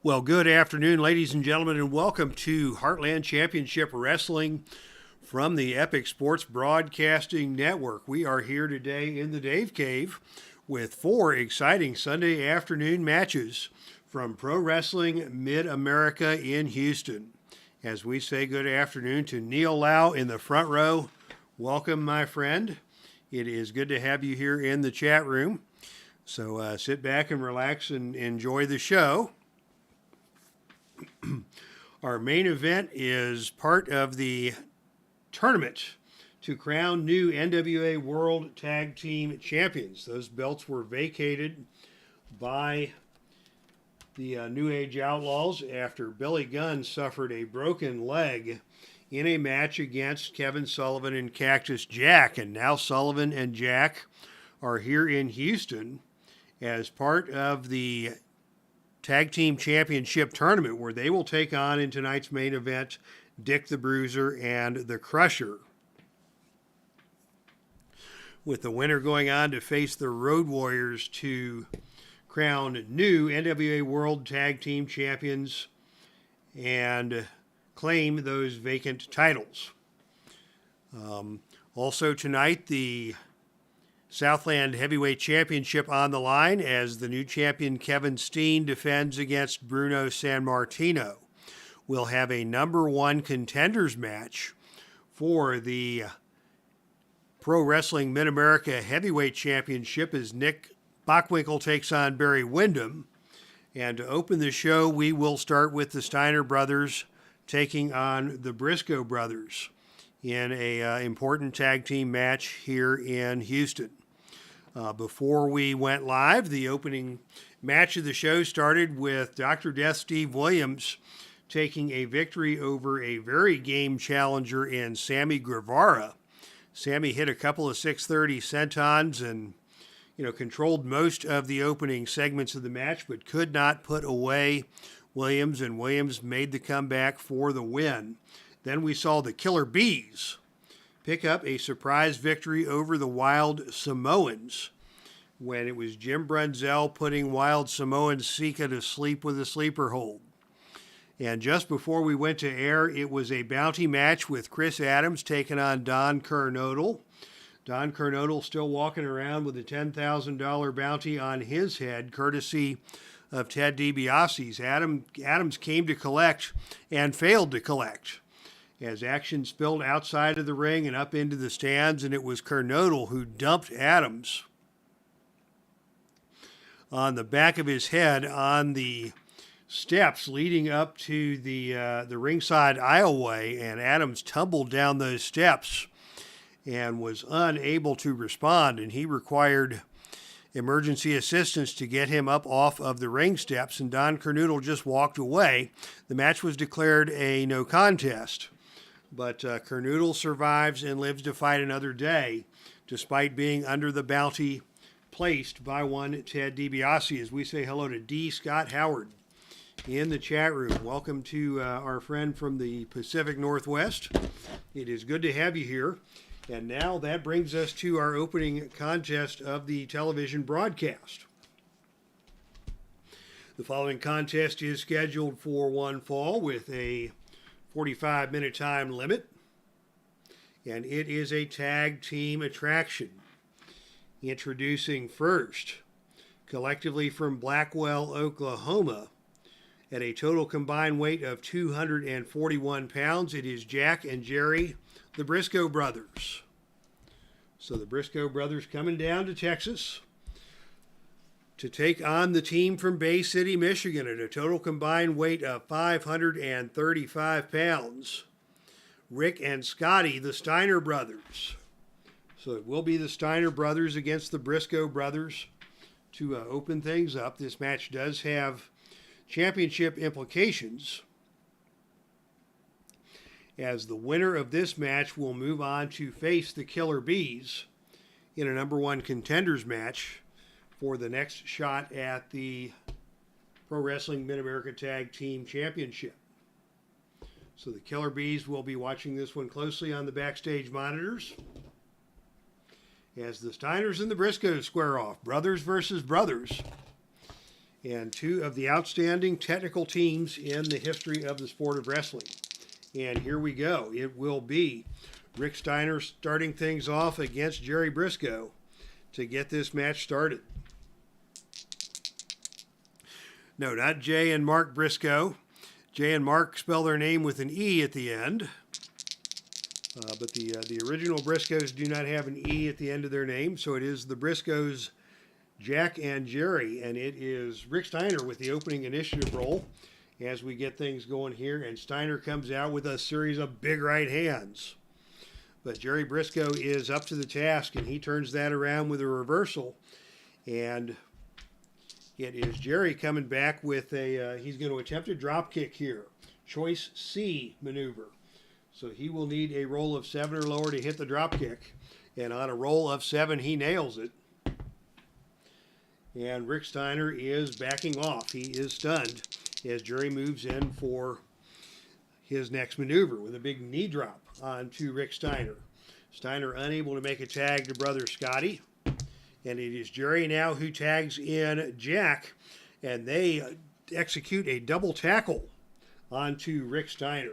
Well, good afternoon, ladies and gentlemen, and welcome to Heartland Championship Wrestling from the Epic Sports Broadcasting Network. We are here today in the Dave Cave with 4 exciting Sunday afternoon matches from Pro Wrestling Mid-America in Houston. As we say good afternoon to Neil Lau in the front row, welcome, my friend. It is good to have you here in the chat room. So sit back and relax and enjoy the show. Our main event is part of the tournament to crown new NWA World Tag Team Champions. Those belts were vacated by the New Age Outlaws after Billy Gunn suffered a broken leg in a match against Kevin Sullivan and Cactus Jack. And now Sullivan and Jack are here in Houston as part of the Tag Team Championship Tournament, where they will take on in tonight's main event Dick the Bruiser and the Crusher, with the winner going on to face the Road Warriors to crown new NWA World Tag Team Champions and claim those vacant titles. Also tonight, the Southland Heavyweight Championship on the line as the new champion Kevin Steen defends against Bruno Sammartino. We'll have a number 1 contenders match for the Pro Wrestling Mid-America Heavyweight Championship as Nick Bockwinkel takes on Barry Windham. And to open the show, we will start with the STEINER brothers taking on the BRISCO brothers in a important tag team match here in Houston. Before we went live, the opening match of the show started with Dr. Death Steve Williams taking a victory over a very game challenger in Sammy Guevara. Sammy hit a couple of 630 sentons and controlled most of the opening segments of the match, but could not put away Williams, and Williams made the comeback for the win. Then we saw the Killer Bees pick up a surprise victory over the Wild Samoans when it was Jim Brunzell putting Wild Samoan Sika to sleep with a sleeper hold. And just before we went to air, it was a bounty match with Chris Adams taking on Don Kernodle. Don Kernodle still walking around with a $10,000 bounty on his head, courtesy of Ted DiBiase's. Adams came to collect and failed to collect, as action spilled outside of the ring and up into the stands, and it was Kernodle who dumped Adams on the back of his head on the steps leading up to the ringside aisleway, and Adams tumbled down those steps and was unable to respond, and he required emergency assistance to get him up off of the ring steps, and Don Kernodle just walked away. The match was declared a no contest. But Kernodle survives and lives to fight another day, despite being under the bounty placed by one Ted DiBiase. As we say hello to D. Scott Howard in the chat room. Welcome to our friend from the Pacific Northwest. It is good to have you here. And now that brings us to our opening contest of the television broadcast. The following contest is scheduled for one fall with a 45-minute time limit, and it is a tag team attraction. Introducing first, collectively from Blackwell, Oklahoma, at a total combined weight of 241 pounds, it is Jack and Jerry, the Briscoe brothers. So the Briscoe brothers coming down to Texas to take on the team from Bay City, Michigan at a total combined weight of 535 pounds. Rick and Scotty, the STEINER brothers. So it will be the STEINER brothers against the Briscoe brothers to open things up. This match does have championship implications, as the winner of this match will move on to face the Killer Bees in a number 1 contenders match for the next shot at the Pro Wrestling Mid-America Tag Team Championship. So the Killer Bees will be watching this one closely on the backstage monitors as the STEINERs and the BRISCOs square off. Brothers versus brothers. and two of the outstanding technical teams in the history of the sport of wrestling. And here we go. It will be Rick Steiner starting things off against Jerry Brisco to get this match started. No, not Jay and Mark Briscoe. Jay and Mark spell their name with an E at the end. But the original Briscoes do not have an E at the end of their name, so it is the Briscoes, Jack and Jerry, and it is Rick Steiner with the opening initiative role as we get things going here, and Steiner comes out with a series of big right hands. But Jerry Brisco is up to the task, and he turns that around with a reversal, and it is Jerry coming back with he's going to attempt a drop kick here. Choice C maneuver. So he will need a roll of 7 or lower to hit the drop kick. And on a roll of 7, he nails it. And Rick Steiner is backing off. He is stunned as Jerry moves in for his next maneuver with a big knee drop onto Rick Steiner. Steiner unable to make a tag to brother Scotty. And it is Jerry now who tags in Jack. And they execute a double tackle onto Rick Steiner.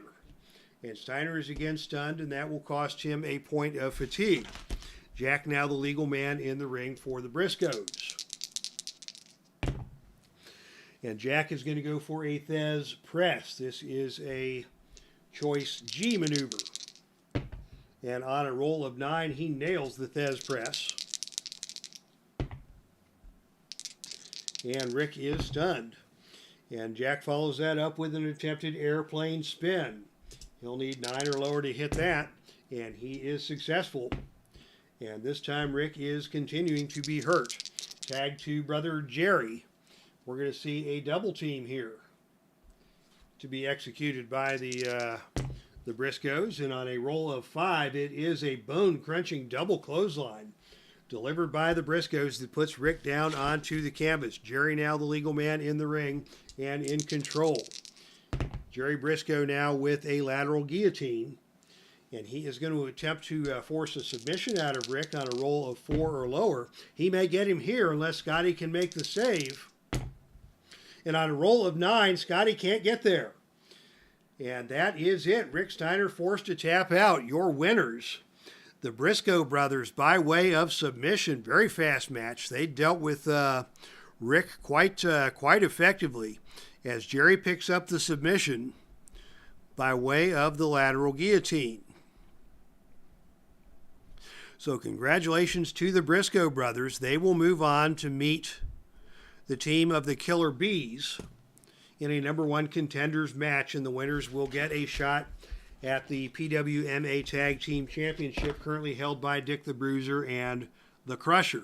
And Steiner is again stunned, and that will cost him a point of fatigue. Jack now the legal man in the ring for the Briscoes. And Jack is going to go for a Thez press. This is a choice G maneuver. And on a roll of 9, he nails the Thez press. And Rick is stunned. And Jack follows that up with an attempted airplane spin. He'll need 9 or lower to hit that, and he is successful. And this time Rick is continuing to be hurt. Tag to brother Jerry. We're going to see a double team here to be executed by the Briscoes. And on a roll of 5, it is a bone-crunching double clothesline delivered by the Briscoes that puts Rick down onto the canvas. Jerry now the legal man in the ring and in control. Jerry Brisco now with a lateral guillotine, and he is going to attempt to force a submission out of Rick on a roll of 4 or lower. He may get him here unless Scotty can make the save. And on a roll of 9, Scotty can't get there. And that is it. Rick Steiner forced to tap out. Your winners, the Brisco brothers, by way of submission. Very fast match. They dealt with Rick quite effectively, as Jerry picks up the submission by way of the lateral guillotine. So congratulations to the Brisco brothers. They will move on to meet the team of the Killer Bees in a number 1 contenders match, and the winners will get a shot at the PWMA Tag Team Championship, currently held by Dick the Bruiser and the Crusher.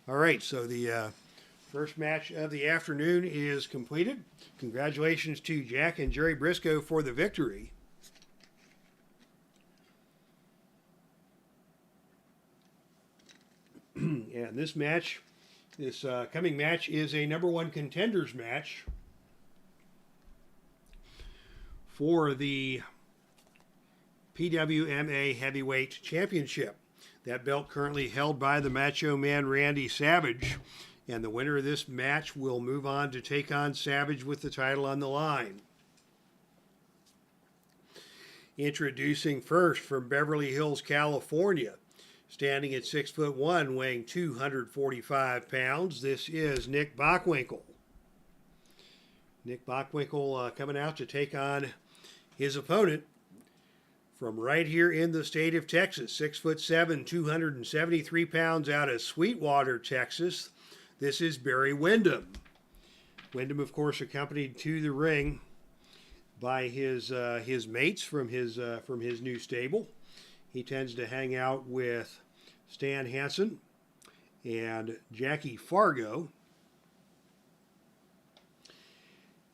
All right, so the first match of the afternoon is completed. Congratulations to Jack and Jerry Brisco for the victory. And this match, this coming match, is a number 1 contenders match for the PWMA Heavyweight Championship. That belt currently held by the Macho Man Randy Savage, and the winner of this match will move on to take on Savage with the title on the line. Introducing first from Beverly Hills, California, standing at 6'1", weighing 245 pounds, this is Nick Bockwinkel. Nick Bockwinkel coming out to take on his opponent from right here in the state of Texas, 6'7", 273 pounds, out of Sweetwater, Texas. This is Barry Windham. Windham, of course, accompanied to the ring by his mates from his new stable. He tends to hang out with Stan Hansen and Jackie Fargo.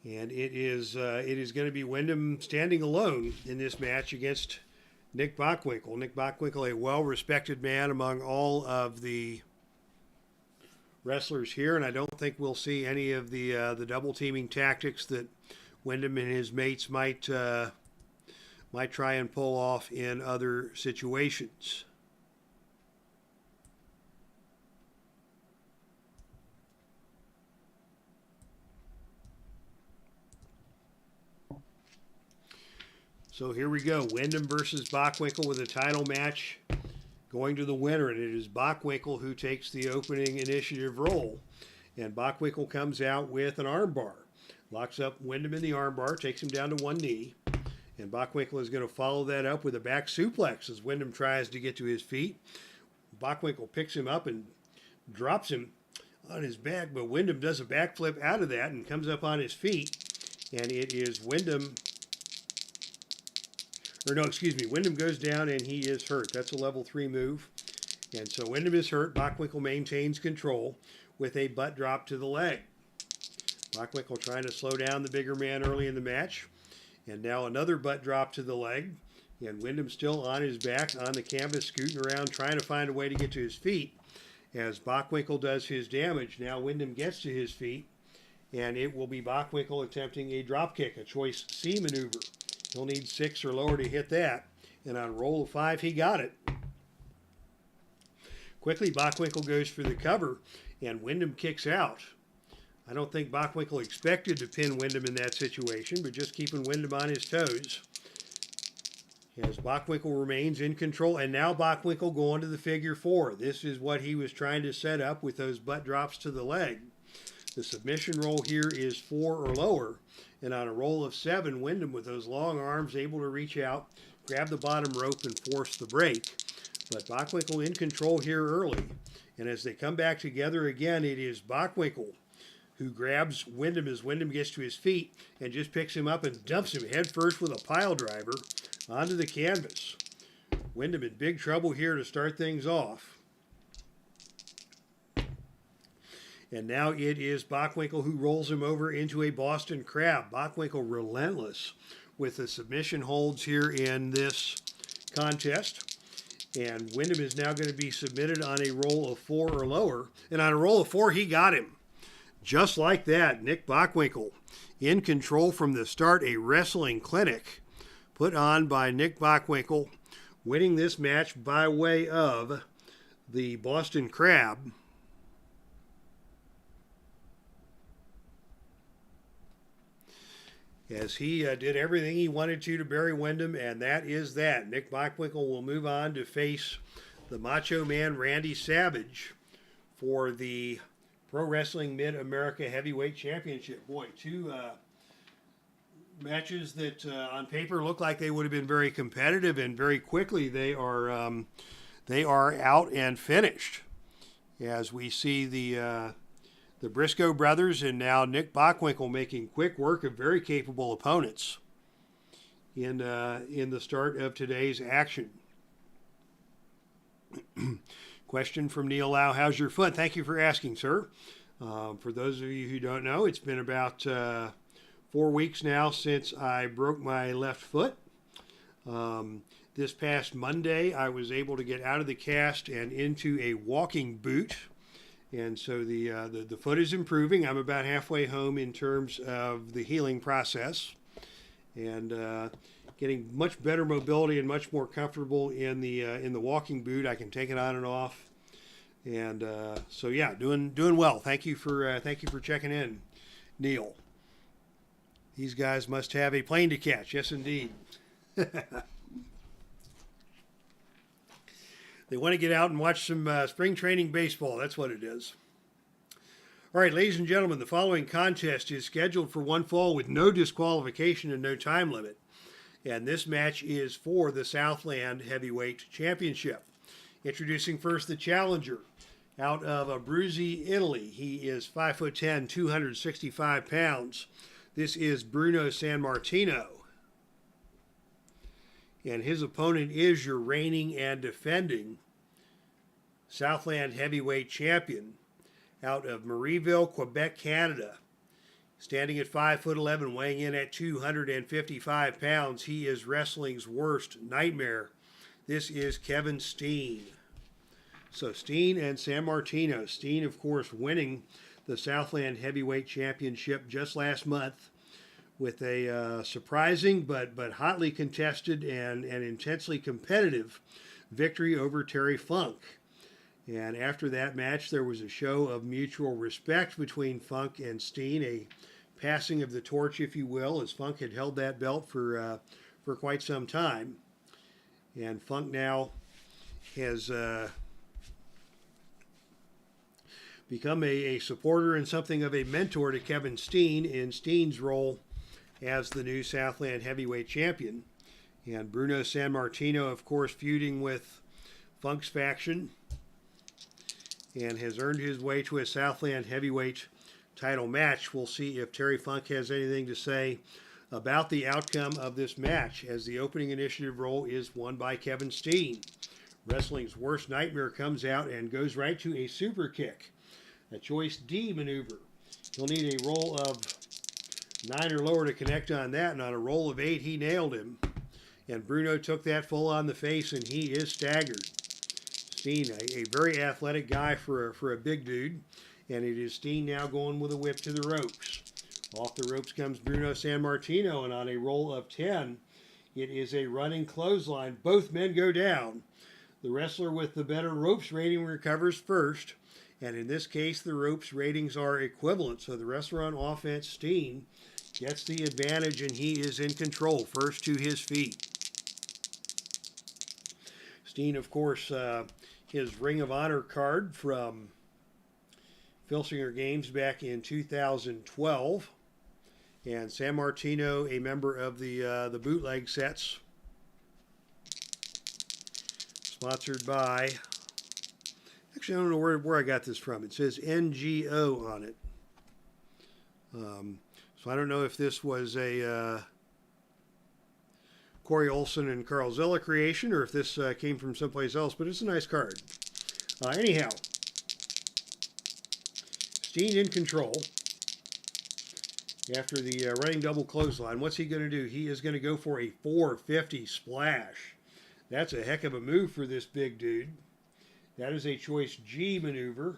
And it is going to be Windham standing alone in this match against Nick Bockwinkel. Nick Bockwinkel, a well-respected man among all of the wrestlers here, and I don't think we'll see any of the double teaming tactics that Windham and his mates might might try and pull off in other situations. So here we go, WINDHAM versus BOCKWINKEL with a title match going to the winner, and it is BOCKWINKEL who takes the opening initiative role. And BOCKWINKEL comes out with an armbar, locks up WINDHAM in the armbar, takes him down to one knee, and BOCKWINKEL is going to follow that up with a back suplex as WINDHAM tries to get to his feet. BOCKWINKEL picks him up and drops him on his back, but WINDHAM does a backflip out of that and comes up on his feet, and it is WINDHAM. WINDHAM goes down and he is hurt. That's a level 3 move. And so WINDHAM is hurt. BOCKWINKEL maintains control with a butt drop to the leg. BOCKWINKEL trying to slow down the bigger man early in the match. And now another butt drop to the leg. And WINDHAM still on his back on the canvas, scooting around, trying to find a way to get to his feet. As BOCKWINKEL does his damage, now WINDHAM gets to his feet. And it will be BOCKWINKEL attempting a drop kick, a choice C maneuver. He'll need 6 or lower to hit that. And on a roll of 5, he got it. Quickly, BOCKWINKEL goes for the cover, and WINDHAM kicks out. I don't think BOCKWINKEL expected to pin WINDHAM in that situation, but just keeping WINDHAM on his toes. As BOCKWINKEL remains in control, and now BOCKWINKEL going to the figure 4. This is what he was trying to set up with those butt drops to the leg. The submission roll here is 4 or lower. And on a roll of 7, WINDHAM with those long arms able to reach out, grab the bottom rope and force the break. But BOCKWINKEL in control here early. And as they come back together again, it is BOCKWINKEL who grabs WINDHAM as WINDHAM gets to his feet and just picks him up and dumps him headfirst with a pile driver onto the canvas. WINDHAM in big trouble here to start things off. And now it is BOCKWINKEL who rolls him over into a Boston Crab. BOCKWINKEL relentless with the submission holds here in this contest. And WINDHAM is now going to be submitted on a roll of 4 or lower. And on a roll of 4, he got him. Just like that, Nick BOCKWINKEL in control from the start. A wrestling clinic put on by Nick BOCKWINKEL, winning this match by way of the Boston Crab. As he did everything he wanted to bury WINDHAM, and that is that. Nick BOCKWINKEL will move on to face the Macho Man Randy Savage for the Pro Wrestling Mid-America Heavyweight Championship. Boy, 2 matches that on paper look like they would have been very competitive, and very quickly they are out and finished. As we see the BRISCO brothers and now Nick BOCKWINKEL making quick work of very capable opponents in the start of today's action. Question from Neil Lau, how's your foot? Thank you for asking, sir. For those of you who don't know, it's been about 4 weeks now since I broke my left foot. This past Monday, I was able to get out of the cast and into a walking boot. And so the foot is improving. I'm about halfway home in terms of the healing process, and getting much better mobility and much more comfortable in the walking boot. I can take it on and off, and so yeah, doing well. Thank you for checking in, Neil. These guys must have a plane to catch. Yes, indeed. They want to get out and watch some spring training baseball. That's what it is. All right, ladies and gentlemen, the following contest is scheduled for one fall with no disqualification and no time limit. And this match is for the Southland Heavyweight Championship. Introducing first the challenger out of Abruzzi, Italy. He is 5'10", 265 pounds. This is Bruno Sammartino. And his opponent is your reigning and defending Southland Heavyweight Champion out of Marieville, Quebec, Canada. Standing at 5'11", weighing in at 255 pounds, he is wrestling's worst nightmare. This is Kevin Steen. So Steen and Sammartino. Steen, of course, winning the Southland Heavyweight Championship just last month with a surprising but hotly contested and intensely competitive victory over Terry Funk. And after that match, there was a show of mutual respect between Funk and Steen, a passing of the torch, if you will, as Funk had held that belt for quite some time. And Funk now has become a supporter and something of a mentor to Kevin Steen in Steen's role as the new Southland heavyweight champion. And Bruno Sammartino, of course, feuding with Funk's faction and has earned his way to a Southland heavyweight title match. We'll see if Terry Funk has anything to say about the outcome of this match, as the opening initiative role is won by Kevin Steen. Wrestling's worst nightmare comes out and goes right to a super kick, a choice D maneuver. He'll need a roll of 9 or lower to connect on that, and on a roll of 8, he nailed him. And Bruno took that full on the face, and he is staggered. Steen, a very athletic guy for a big dude, and it is Steen now going with a whip to the ropes. Off the ropes comes Bruno Sammartino, and on a roll of 10, it is a running clothesline. Both men go down. The wrestler with the better ropes rating recovers first, and in this case, the ropes ratings are equivalent. So the wrestler on offense, Steen, gets the advantage, and he is in control, first to his feet. Steen, of course, his Ring of Honor card from Filsinger Games back in 2012. And Sammartino, a member of the bootleg sets, sponsored by, actually I don't know where I got this from. It says NGO on it. So I don't know if this was a Corey Olson and Carl Zella creation or if this came from someplace else, but it's a nice card. Anyhow, Steen in control. After the running double clothesline, what's he going to do? He is going to go for a 450 splash. That's a heck of a move for this big dude. That is a choice G maneuver.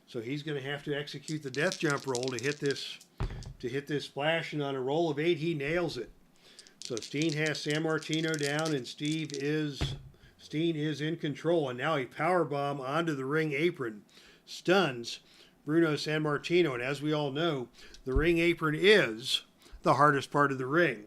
So he's going to have to execute the death jump roll to hit this splash, and on a roll of 8, he nails it. So Steen has Sammartino down, and Steen is in control, and now a power bomb onto the ring apron stuns Bruno Sammartino, and as we all know, the ring apron is the hardest part of the ring.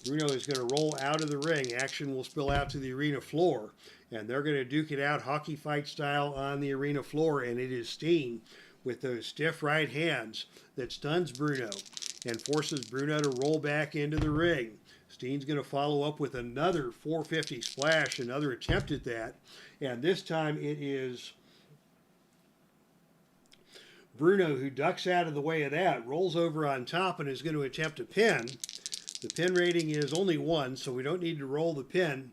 Bruno is going to roll out of the ring. Action will spill out to the arena floor, and they're going to duke it out hockey fight style on the arena floor, and it is Steen with those stiff right hands that stuns Bruno and forces Bruno to roll back into the ring. Steen's going to follow up with another 450 splash, another attempt at that, and this time it is Bruno who ducks out of the way of that, rolls over on top, and is going to attempt a pin. The pin rating is only 1, so we don't need to roll the pin,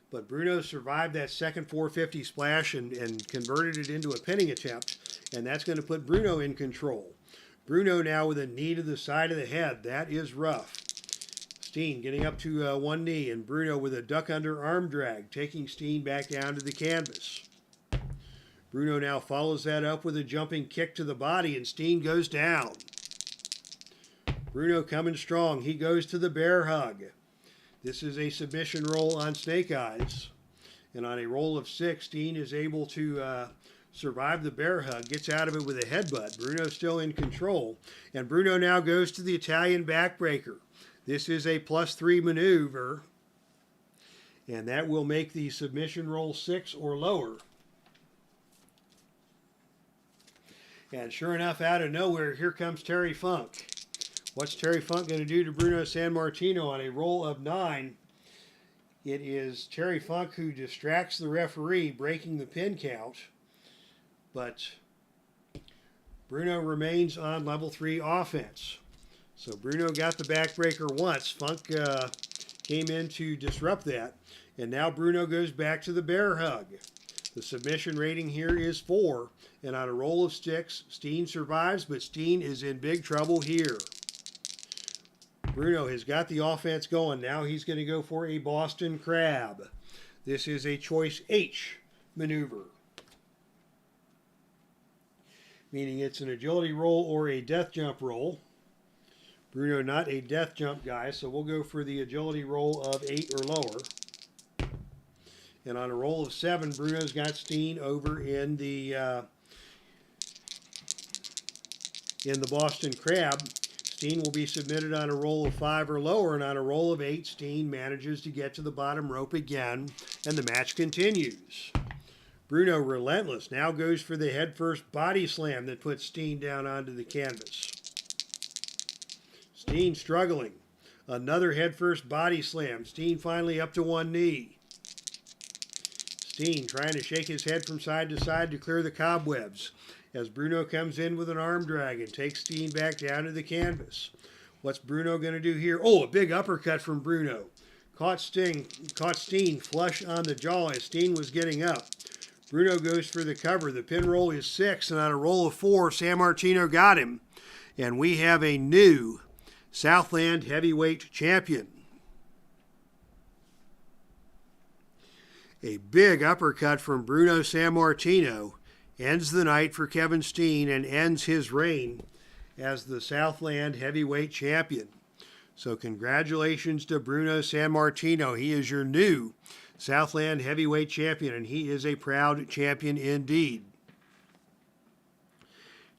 but Bruno survived that second 450 splash and converted it into a pinning attempt, and that's going to put Bruno in control. Bruno now with a knee to the side of the head. That is rough. Steen getting up to one knee, and Bruno with a duck under arm drag, taking Steen back down to the canvas. Bruno now follows that up with a jumping kick to the body, and Steen goes down. Bruno coming strong. He goes to the bear hug. This is a submission roll on Snake Eyes. And on a roll of 6, Steen is able to survive the bear hug, gets out of it with a headbutt. Bruno's still in control. And Bruno now goes to the Italian backbreaker. This is a +3 maneuver. And that will make the submission roll 6 or lower. And sure enough, out of nowhere, here comes Terry Funk. What's Terry Funk going to do to Bruno Sammartino on a roll of 9? It is Terry Funk who distracts the referee, breaking the pin count. But Bruno remains on level 3 offense. So Bruno got the backbreaker once. Funk came in to disrupt that. And now Bruno goes back to the bear hug. The submission rating here is 4. And on a roll of 6, Steen survives, but Steen is in big trouble here. Bruno has got the offense going. Now he's going to go for a Boston Crab. This is a choice H maneuver, meaning it's an agility roll or a death jump roll. Bruno not a death jump guy, so we'll go for the agility roll of 8 or lower. And on a roll of 7, Bruno's got Steen over in the Boston Crab. Steen will be submitted on a roll of 5 or lower, and on a roll of 8, Steen manages to get to the bottom rope again, and the match continues. Bruno, relentless, now goes for the headfirst body slam that puts Steen down onto the canvas. Steen struggling. Another headfirst body slam. Steen finally up to one knee. Steen trying to shake his head from side to side to clear the cobwebs as Bruno comes in with an arm drag and takes Steen back down to the canvas. What's Bruno going to do here? Oh, a big uppercut from Bruno. Caught Steen flush on the jaw as Steen was getting up. Bruno goes for the cover. The pin roll is 6, and on a roll of 4, Sammartino got him. And we have a new Southland heavyweight champion. A big uppercut from Bruno Sammartino ends the night for Kevin Steen and ends his reign as the Southland heavyweight champion. So congratulations to Bruno Sammartino. He is your new Southland heavyweight champion, and he is a proud champion indeed.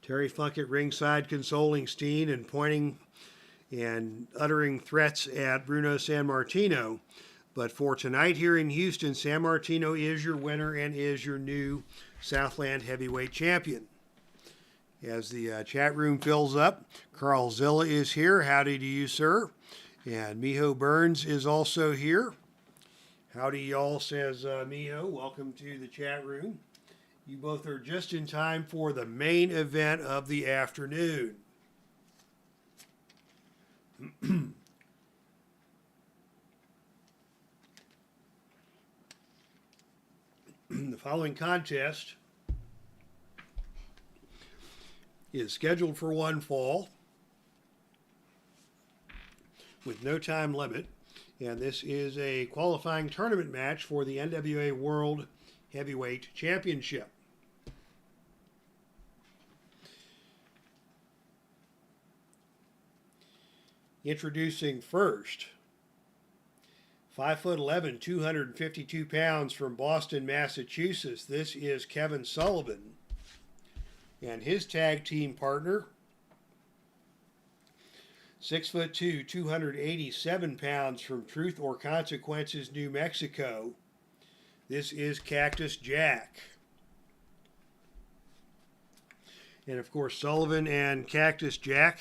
Terry Funk at ringside consoling Steen and pointing and uttering threats at Bruno Sammartino. But for tonight here in Houston, Sammartino is your winner and is your new Southland heavyweight champion. As the chat room fills up, Carl Zilla is here. Howdy to you, sir. And Miho Burns is also here. Howdy, y'all, says Miho. Welcome to the chat room. You both are just in time for the main event of the afternoon. The following contest is scheduled for one fall with no time limit, and this is a qualifying tournament match for the NWA World Heavyweight Championship. Introducing first, 5'11", 252 pounds from Boston, Massachusetts. This is Kevin Sullivan. And his tag team partner, 6'2", 287 pounds from Truth or Consequences, New Mexico. This is Cactus Jack. And of course, Sullivan and Cactus Jack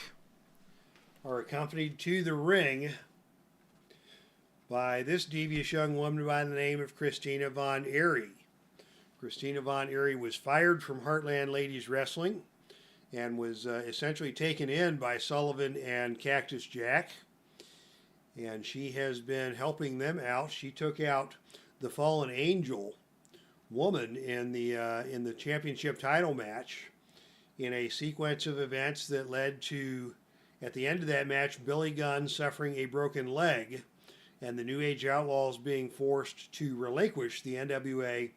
are accompanied to the ring by this devious young woman by the name of Christina Von Eerie. Christina Von Eerie was fired from Heartland Ladies Wrestling and was essentially taken in by Sullivan and Cactus Jack. And she has been helping them out. She took out the Fallen Angel woman in the championship title match in a sequence of events that led to, at the end of that match, Billy Gunn suffering a broken leg and the New Age Outlaws being forced to relinquish the NWA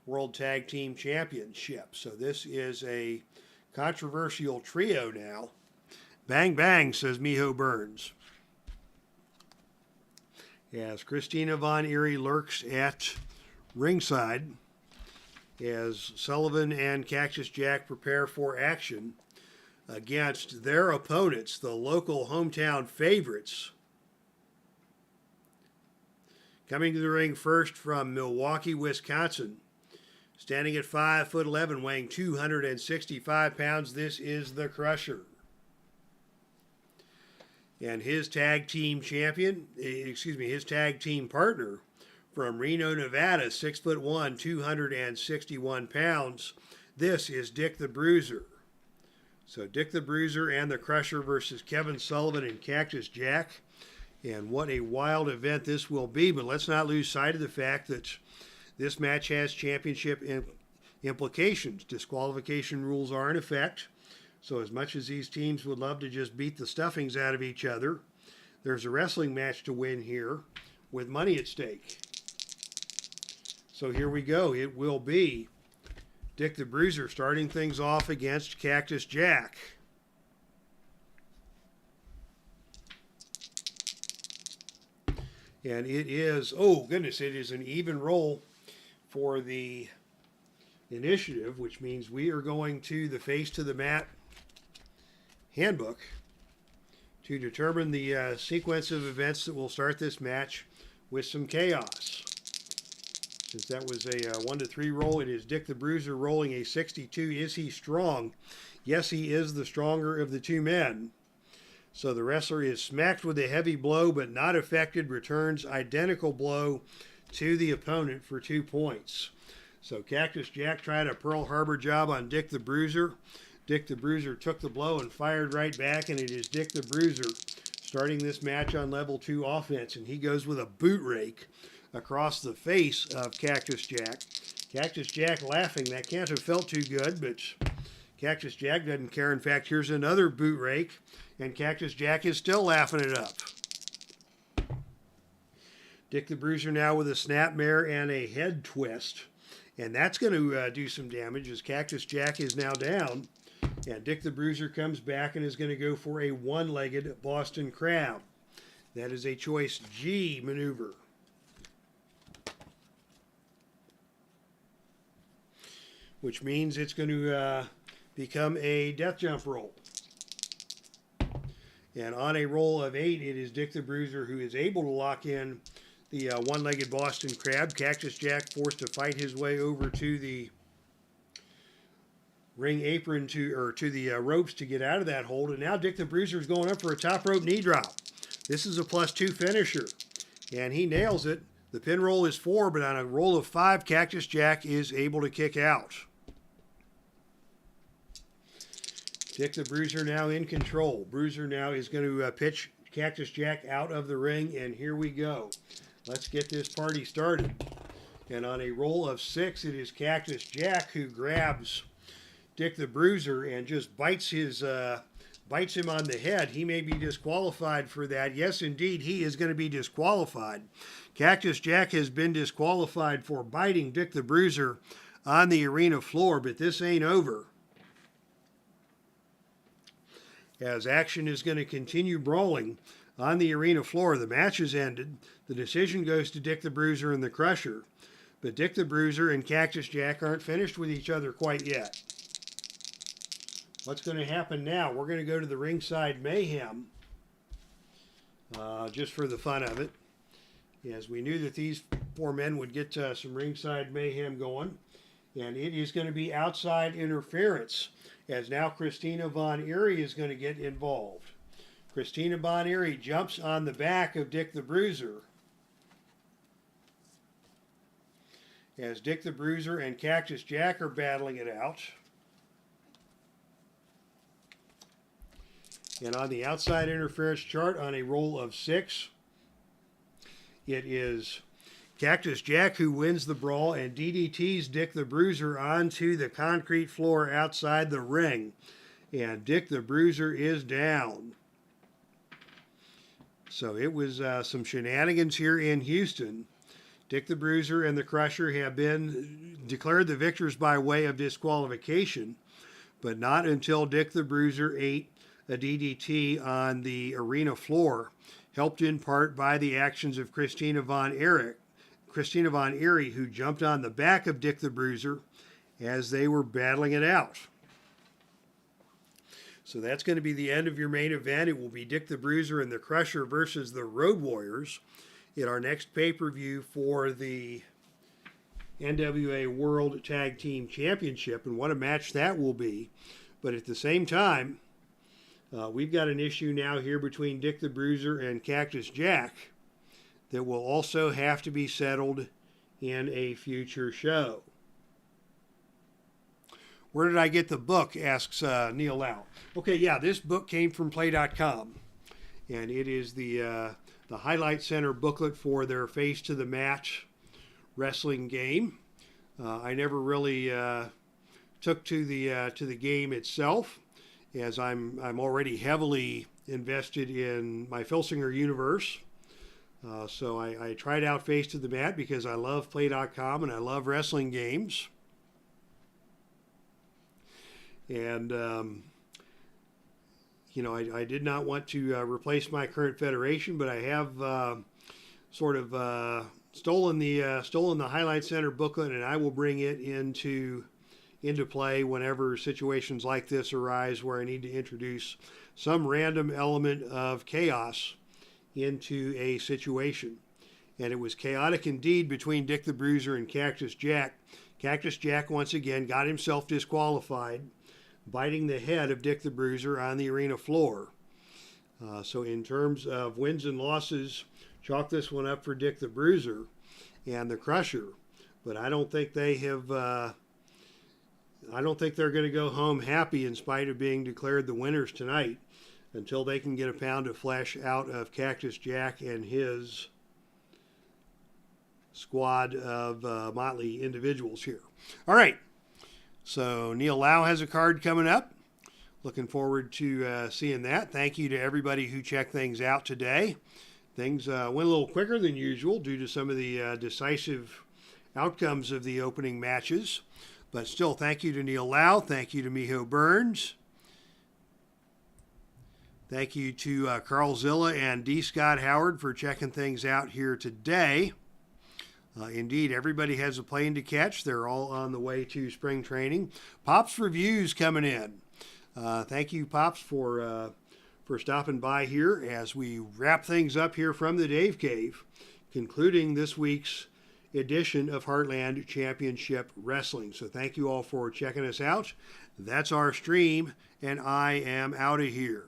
World Tag Team Championship. So this is a controversial trio now. Bang, bang, says Miho Burns. As Christina Von Eerie lurks at ringside, as Sullivan and Cactus Jack prepare for action against their opponents, the local hometown favorites. Coming to the ring first from Milwaukee, Wisconsin, standing at 5'11", weighing 265 pounds, this is the Crusher. And his tag team his tag team partner from Reno, Nevada, 6'1", 261 pounds, this is Dick the Bruiser. So Dick the Bruiser and the Crusher versus Kevin Sullivan and Cactus Jack. And what a wild event this will be. But let's not lose sight of the fact that this match has championship implications. Disqualification rules are in effect. So as much as these teams would love to just beat the stuffings out of each other, there's a wrestling match to win here with money at stake. So here we go. It will be Dick the Bruiser starting things off against Cactus Jack. And it is, oh goodness, it is an even roll for the initiative, which means we are going to the face to the mat handbook to determine the sequence of events that will start this match with some chaos. Since that was a 1 to 3 roll, it is Dick the Bruiser rolling a 62. Is he strong? Yes, he is the stronger of the two men. So the wrestler is smacked with a heavy blow, but not affected, returns identical blow to the opponent for 2 points. So Cactus Jack tried a Pearl Harbor job on Dick the Bruiser. Dick the Bruiser took the blow and fired right back, and it is Dick the Bruiser starting this match on level 2 offense, and he goes with a boot rake across the face of Cactus Jack. Cactus Jack laughing. That can't have felt too good, but Cactus Jack doesn't care. In fact, here's another boot rake, and Cactus Jack is still laughing it up. Dick the Bruiser now with a snapmare and a head twist, and that's going to do some damage as Cactus Jack is now down. And Dick the Bruiser comes back and is going to go for a one-legged Boston Crab. That is a choice G maneuver. Which means it's going to become a death jump roll. And on a roll of 8, it is Dick the Bruiser who is able to lock in the one-legged Boston Crab. Cactus Jack forced to fight his way over to the ring apron to the ropes to get out of that hold. And now Dick the Bruiser is going up for a top rope knee drop. This is a +2 finisher. And he nails it. The pin roll is 4, but on a roll of 5, Cactus Jack is able to kick out. Dick the Bruiser now in control. Bruiser now is going to pitch Cactus Jack out of the ring, and here we go. Let's get this party started. And on a roll of 6, it is Cactus Jack who grabs Dick the Bruiser and just bites him on the head. He may be disqualified for that. Yes, indeed, he is going to be disqualified. Cactus Jack has been disqualified for biting Dick the Bruiser on the arena floor, but this ain't over. As action is going to continue brawling on the arena floor, the match is ended. The decision goes to Dick the Bruiser and the Crusher, but Dick the Bruiser and Cactus Jack aren't finished with each other quite yet. What's going to happen now? We're going to go to the ringside mayhem, just for the fun of it, as we knew that these 4 men would get some ringside mayhem going, and it is going to be outside interference, as now Christina Von Eerie is going to get involved. Christina Von Eerie jumps on the back of Dick the Bruiser, as Dick the Bruiser and Cactus Jack are battling it out. And on the outside interference chart, on a roll of 6, it is Cactus Jack who wins the brawl and DDTs Dick the Bruiser onto the concrete floor outside the ring. And Dick the Bruiser is down. So it was some shenanigans here in Houston. Dick the Bruiser and the Crusher have been declared the victors by way of disqualification, but not until Dick the Bruiser ate a DDT on the arena floor, helped in part by the actions of Christina Von Eerie, who jumped on the back of Dick the Bruiser as they were battling it out. So that's going to be the end of your main event. It will be Dick the Bruiser and the Crusher versus the Road Warriors in our next pay-per-view for the NWA World Tag Team Championship, and what a match that will be. But at the same time, we've got an issue now here between Dick the Bruiser and Cactus Jack that will also have to be settled in a future show. Where did I get the book? Asks Neil Lau. Okay, yeah, this book came from Play.com, and it is the Highlight Center booklet for their Face to the Match wrestling game. I never really took to the game itself, as I'm already heavily invested in my Filsinger universe. So I tried out Face to the Mat because I love Play.com and I love wrestling games. And, I did not want to replace my current federation, but I have sort of stolen the Highlight Center booklet, and I will bring it into play whenever situations like this arise where I need to introduce some random element of chaos into a situation. And it was chaotic indeed between Dick the Bruiser and Cactus Jack. Cactus Jack once again got himself disqualified, biting the head of Dick the Bruiser on the arena floor. So in terms of wins and losses, chalk this one up for Dick the Bruiser and the Crusher. But I don't think they have. I don't think they're going to go home happy in spite of being declared the winners tonight until they can get a pound of flesh out of Cactus Jack and his squad of motley individuals here. All right. So Neil Lau has a card coming up. Looking forward to seeing that. Thank you to everybody who checked things out today. Things went a little quicker than usual due to some of the decisive outcomes of the opening matches. But still, thank you to Neil Lau. Thank you to Miho Burns. Thank you to Carl Zilla and D. Scott Howard for checking things out here today. Indeed, everybody has a plane to catch. They're all on the way to spring training. Pops Reviews coming in. Thank you, Pops, for stopping by here as we wrap things up here from the Dave Cave, concluding this week's edition of Heartland Championship Wrestling. So thank you all for checking us out. That's our stream, and I am out of here.